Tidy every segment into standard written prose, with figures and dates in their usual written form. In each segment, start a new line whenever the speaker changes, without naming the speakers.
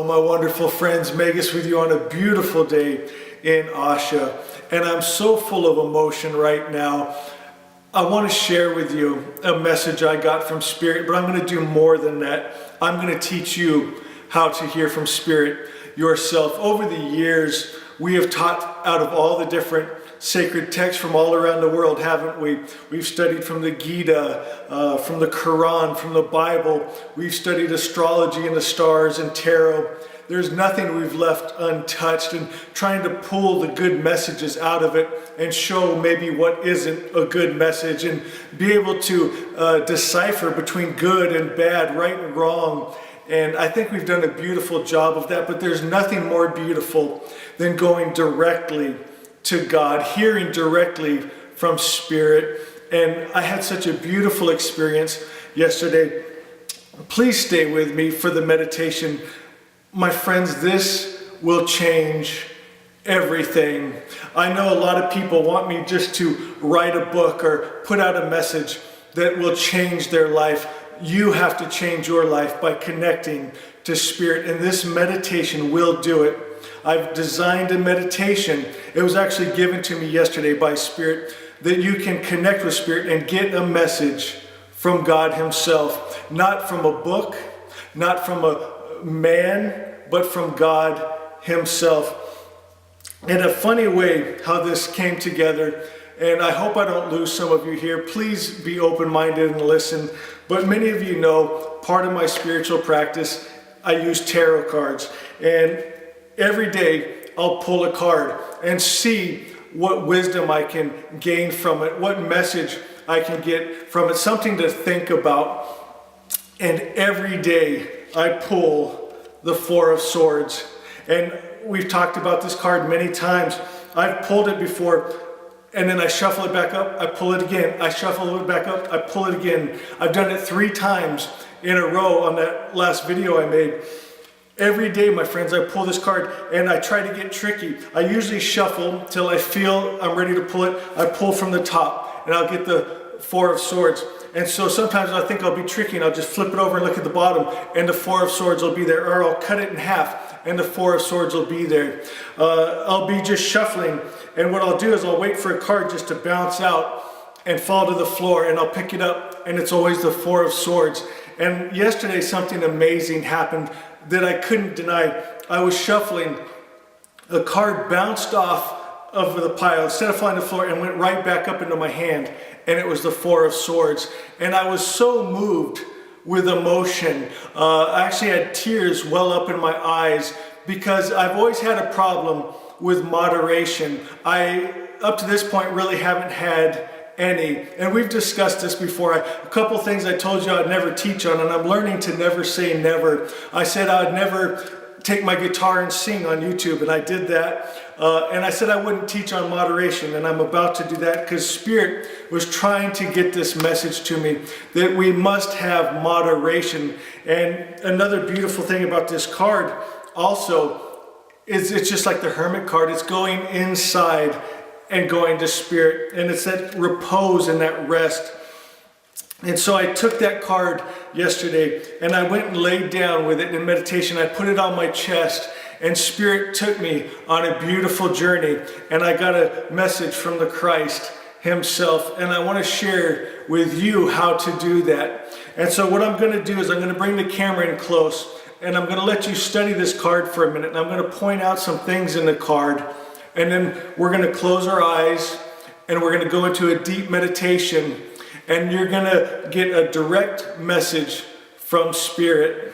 my wonderful friends. Magus with you on a beautiful day in Asha. And I'm so full of emotion right now. I want to share with you a message I got from Spirit, but I'm going to do more than that. I'm going to teach you how to hear from Spirit yourself. Over the years, we have taught out of all the different sacred texts from all around the world, haven't we? We've studied from the Gita, from the Quran, from the Bible. We've studied astrology and the stars and tarot. There's nothing we've left untouched, and trying to pull the good messages out of it and show maybe what isn't a good message, and be able to decipher between good and bad, right and wrong. And I think we've done a beautiful job of that, but there's nothing more beautiful than going directly to God, hearing directly from Spirit. And I had such a beautiful experience yesterday. Please stay with me for the meditation. My friends, this will change everything. I know a lot of people want me just to write a book or put out a message that will change their life. You have to change your life by connecting to Spirit, and this meditation will do it. I've designed a meditation. It was actually given to me yesterday by Spirit, that you can connect with Spirit and get a message from God Himself. Not from a book, not from a man, but from God Himself. In a funny way, how this came together, and I hope I don't lose some of you here. Please be open-minded and listen. But many of you know, part of my spiritual practice, I use tarot cards. And every day I'll pull a card and see what wisdom I can gain from it, what message I can get from it, something to think about. And every day I pull the Four of Swords. And we've talked about this card many times. I've pulled it before, and then I shuffle it back up, I pull it again, I shuffle it back up, I pull it again. I've done it 3 times in a row on that last video I made. Every day, my friends, I pull this card and I try to get tricky. I usually shuffle till I feel I'm ready to pull it. I pull from the top and I'll get the Four of Swords. And so sometimes I think I'll be tricky and I'll just flip it over and look at the bottom and the Four of Swords will be there, or I'll cut it in half and the Four of Swords will be there. I'll be just shuffling, and what I'll do is I'll wait for a card just to bounce out and fall to the floor, and I'll pick it up and it's always the Four of Swords. And yesterday something amazing happened that I couldn't deny. I was shuffling, a card bounced off of the pile instead of falling to the floor and went right back up into my hand, and it was the Four of Swords. And I was so moved with emotion. I actually had tears well up in my eyes, because I've always had a problem with moderation. I, up to this point, really haven't had any. And we've discussed this before. A couple things I told you I'd never teach on, and I'm learning to never say never. I said I'd never take my guitar and sing on YouTube, and I did that. And I said I wouldn't teach on moderation, and I'm about to do that, because Spirit was trying to get this message to me, that we must have moderation. And another beautiful thing about this card also is it's just like the Hermit card. It's going inside and going to Spirit, and it's that repose and that rest. And so I took that card yesterday and I went and laid down with it in meditation. I put it on my chest, and Spirit took me on a beautiful journey, and I got a message from the Christ Himself, and I want to share with you how to do that. And so what I'm going to do is I'm going to bring the camera in close, and I'm going to let you study this card for a minute, and I'm going to point out some things in the card, and then we're going to close our eyes and we're going to go into a deep meditation, and you're going to get a direct message from Spirit.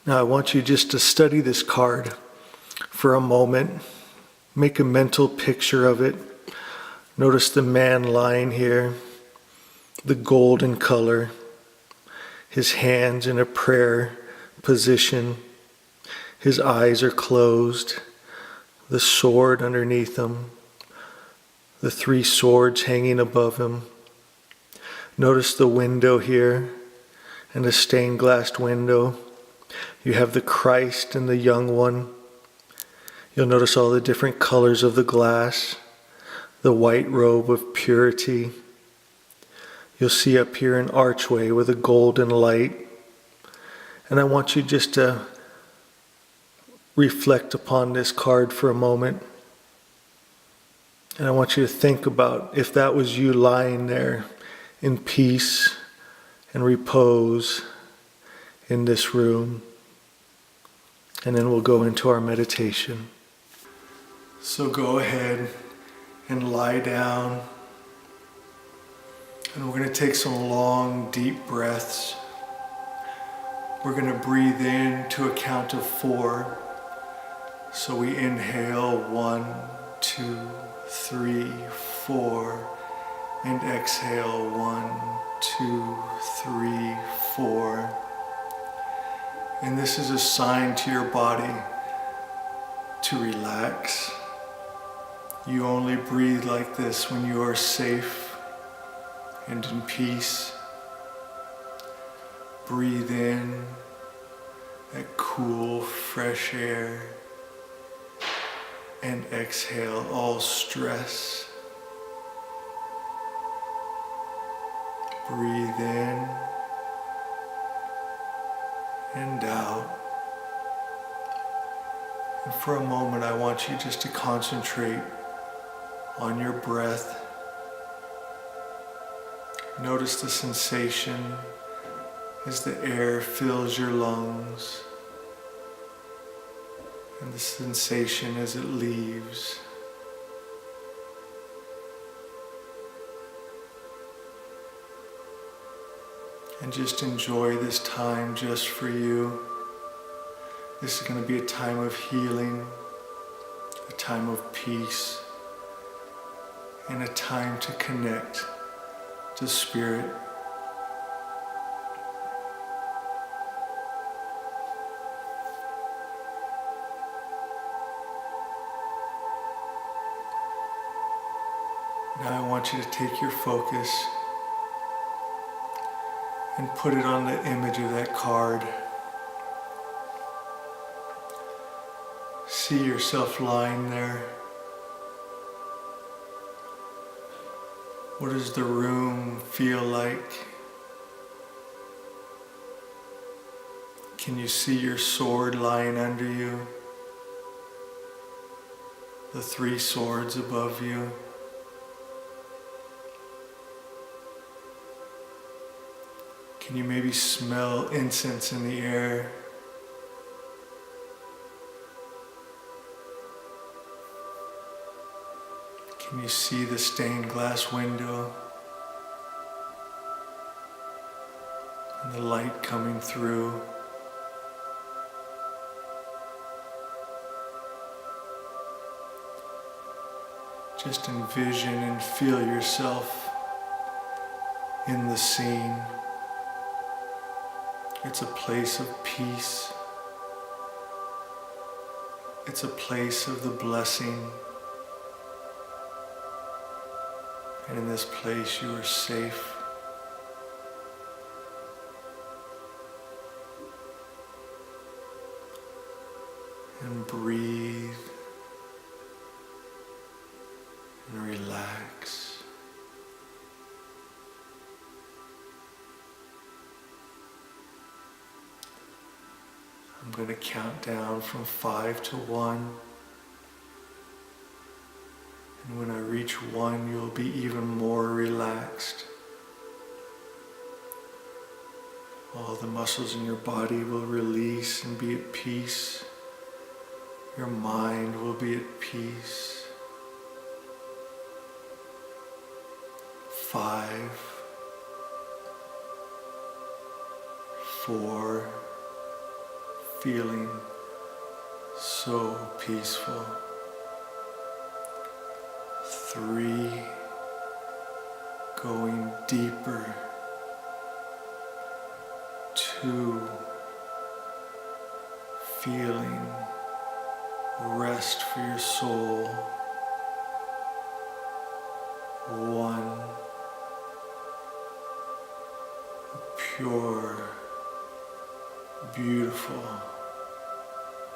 Now I want you just to study this card for a moment. Make a mental picture of it. Notice the man lying here, the golden color, his hands in a prayer position. His eyes are closed, the sword underneath him, the 3 swords hanging above him. Notice the window here, and a stained glass window. You have the Christ and the young one. You'll notice all the different colors of the glass, the white robe of purity. You'll see up here an archway with a golden light. And I want you just to reflect upon this card for a moment. And I want you to think about if that was you lying there in peace and repose in this room. And then we'll go into our meditation. So go ahead and lie down. And we're going to take some long, deep breaths. We're going to breathe in to a count of 4. So we inhale 1, 2, 3, 4, and exhale 1, 2, 3, 4. And this is a sign to your body to relax. You only breathe like this when you are safe and in peace. Breathe in that cool, fresh air and exhale all stress. Breathe in and out. And for a moment, I want you just to concentrate on your breath. Notice the sensation as the air fills your lungs and the sensation as it leaves. And just enjoy this time just for you. This is going to be a time of healing, a time of peace, and a time to connect to Spirit. Now I want you to take your focus and put it on the image of that card. See yourself lying there. What does the room feel like? Can you see your sword lying under you? The 3 swords above you? Can you maybe smell incense in the air? Can you see the stained glass window and the light coming through? Just envision and feel yourself in the scene. It's a place of peace. It's a place of the blessing. And in this place you are safe. And breathe and relax. I'm going to count down from 5 to 1. And when I reach 1, you'll be even more relaxed. All the muscles in your body will release and be at peace. Your mind will be at peace. 5, 4, feeling so peaceful. 3, going deeper. 2, feeling rest for your soul. 1, pure, beautiful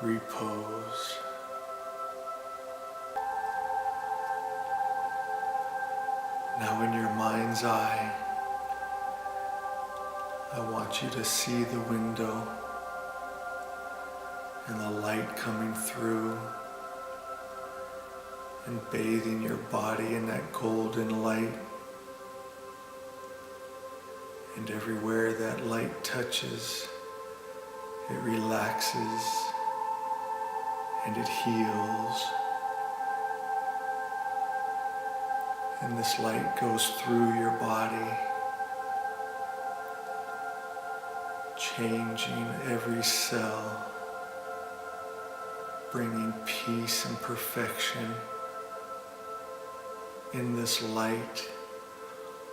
repose. Now in your mind's eye, I want you to see the window. and the light coming through and bathing your body in that golden light. And everywhere that light touches, it relaxes and it heals. And this light goes through your body, changing every cell, bringing peace and perfection. In this light,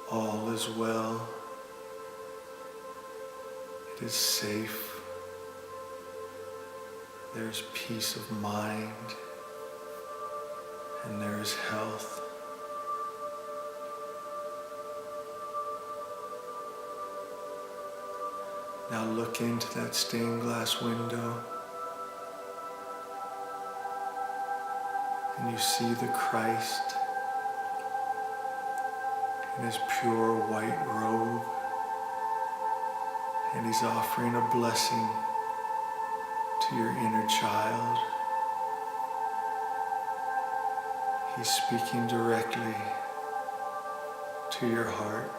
all is well. It is safe. There's peace of mind, and there is health. Now look into that stained glass window, and you see the Christ in his pure white robe, and he's offering a blessing to your inner child. He's speaking directly to your heart.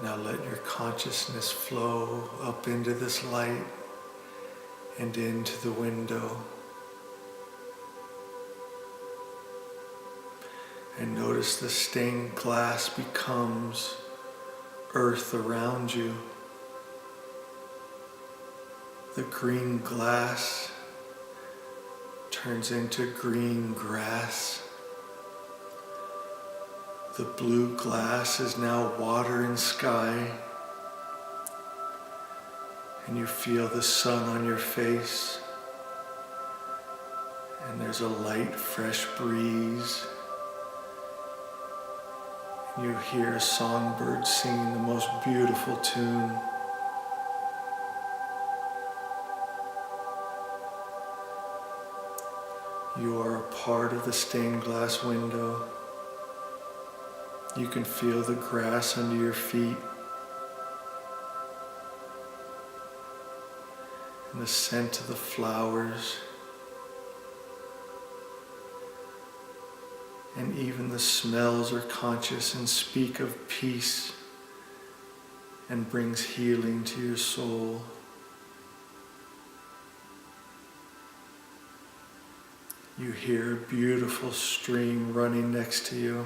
Now let your consciousness flow up into this light and into the window. And notice the stained glass becomes earth around you. The green glass turns into green grass. The blue glass is now water and sky. And you feel the sun on your face. And there's a light, fresh breeze. You hear a songbird singing the most beautiful tune. You are a part of the stained glass window. You can feel the grass under your feet and the scent of the flowers. And even the smells are conscious and speak of peace and brings healing to your soul. You hear a beautiful stream running next to you,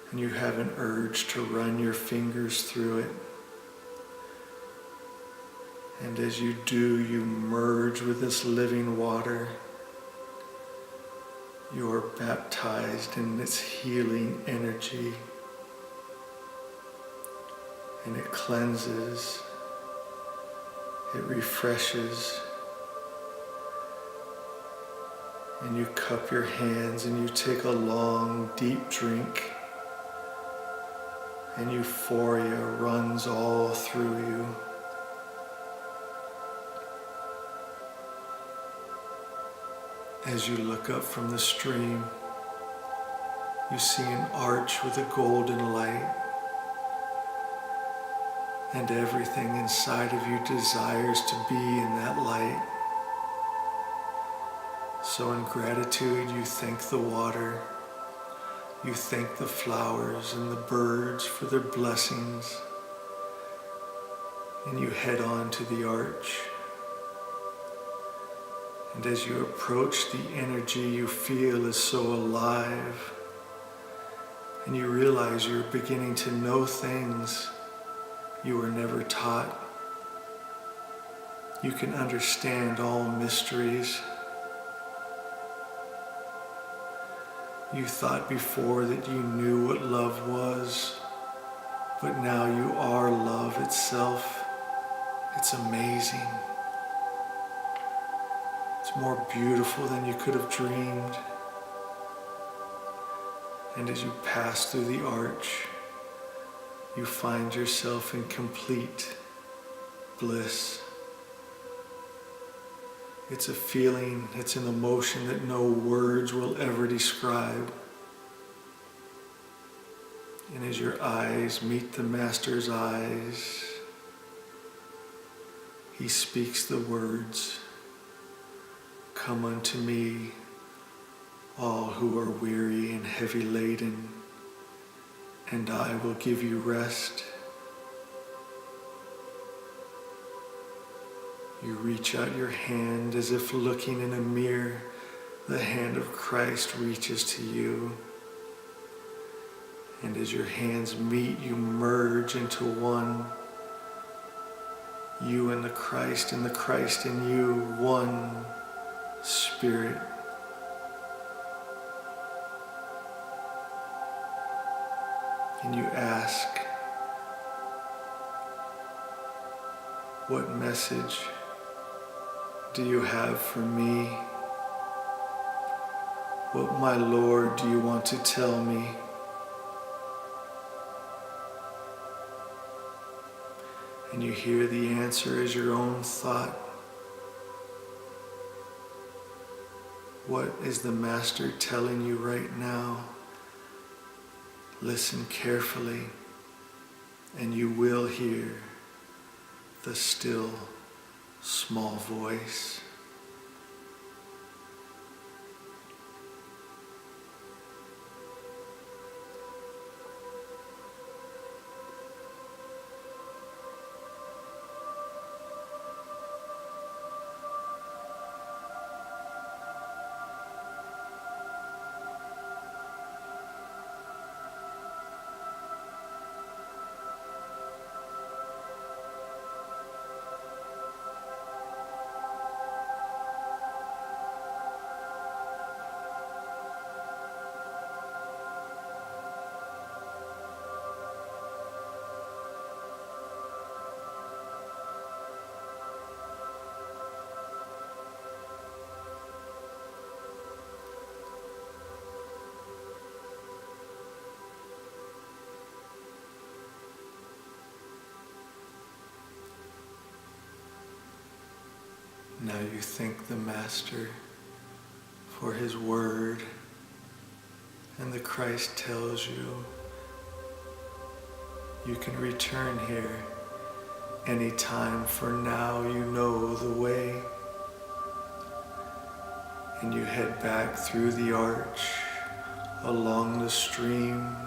and you have an urge to run your fingers through it. And as you do, you merge with this living water. You are baptized in its healing energy, and it cleanses, it refreshes, and you cup your hands and you take a long, deep drink, and euphoria runs all through you. As you look up from the stream, you see an arch with a golden light, and everything inside of you desires to be in that light. So in gratitude, you thank the water, you thank the flowers and the birds for their blessings, and you head on to the arch. And as you approach, the energy you feel is so alive, and you realize you're beginning to know things you were never taught. You can understand all mysteries. You thought before that you knew what love was, but now you are love itself. It's amazing. It's more beautiful than you could have dreamed. And as you pass through the arch, you find yourself in complete bliss. It's a feeling, it's an emotion that no words will ever describe. And as your eyes meet the Master's eyes, he speaks the words, "Come unto me, all who are weary and heavy laden, and I will give you rest." You reach out your hand as if looking in a mirror. The hand of Christ reaches to you. And as your hands meet, you merge into one. You and the Christ in you, one Spirit. And you ask, "What message do you have for me? What, my Lord, do you want to tell me?" And you hear the answer as your own thought. What is the Master telling you right now? Listen carefully, and you will hear the still, small voice. Now you thank the Master for his word, and the Christ tells you you can return here anytime, for now you know the way. And you head back through the arch, along the stream,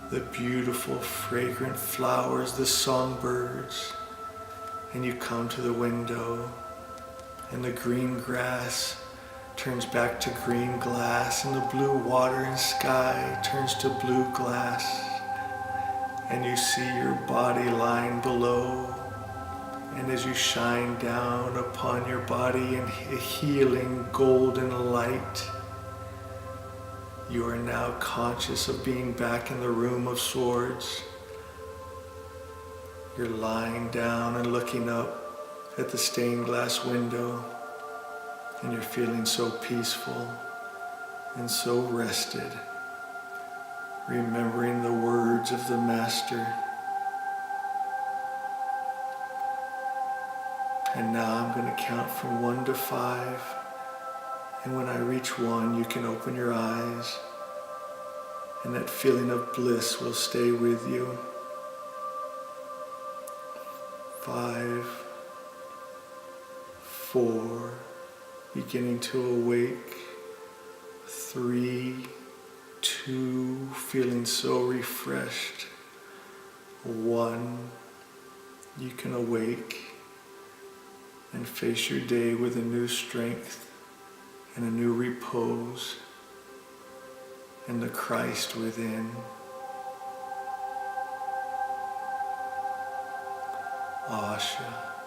the beautiful fragrant flowers, the songbirds, and you come to the window, and the green grass turns back to green glass, and the blue water and sky turns to blue glass, and you see your body lying below, and as you shine down upon your body in a healing golden light, you are now conscious of being back in the room of swords. You're lying down and looking up at the stained glass window, and you're feeling so peaceful and so rested, remembering the words of the Master. And now I'm going to count from 1 to 5, and when I reach 1, you can open your eyes, and that feeling of bliss will stay with you. 5, 4, beginning to awake. 3, 2, feeling so refreshed. 1, you can awake and face your day with a new strength and a new repose and the Christ within. Asha.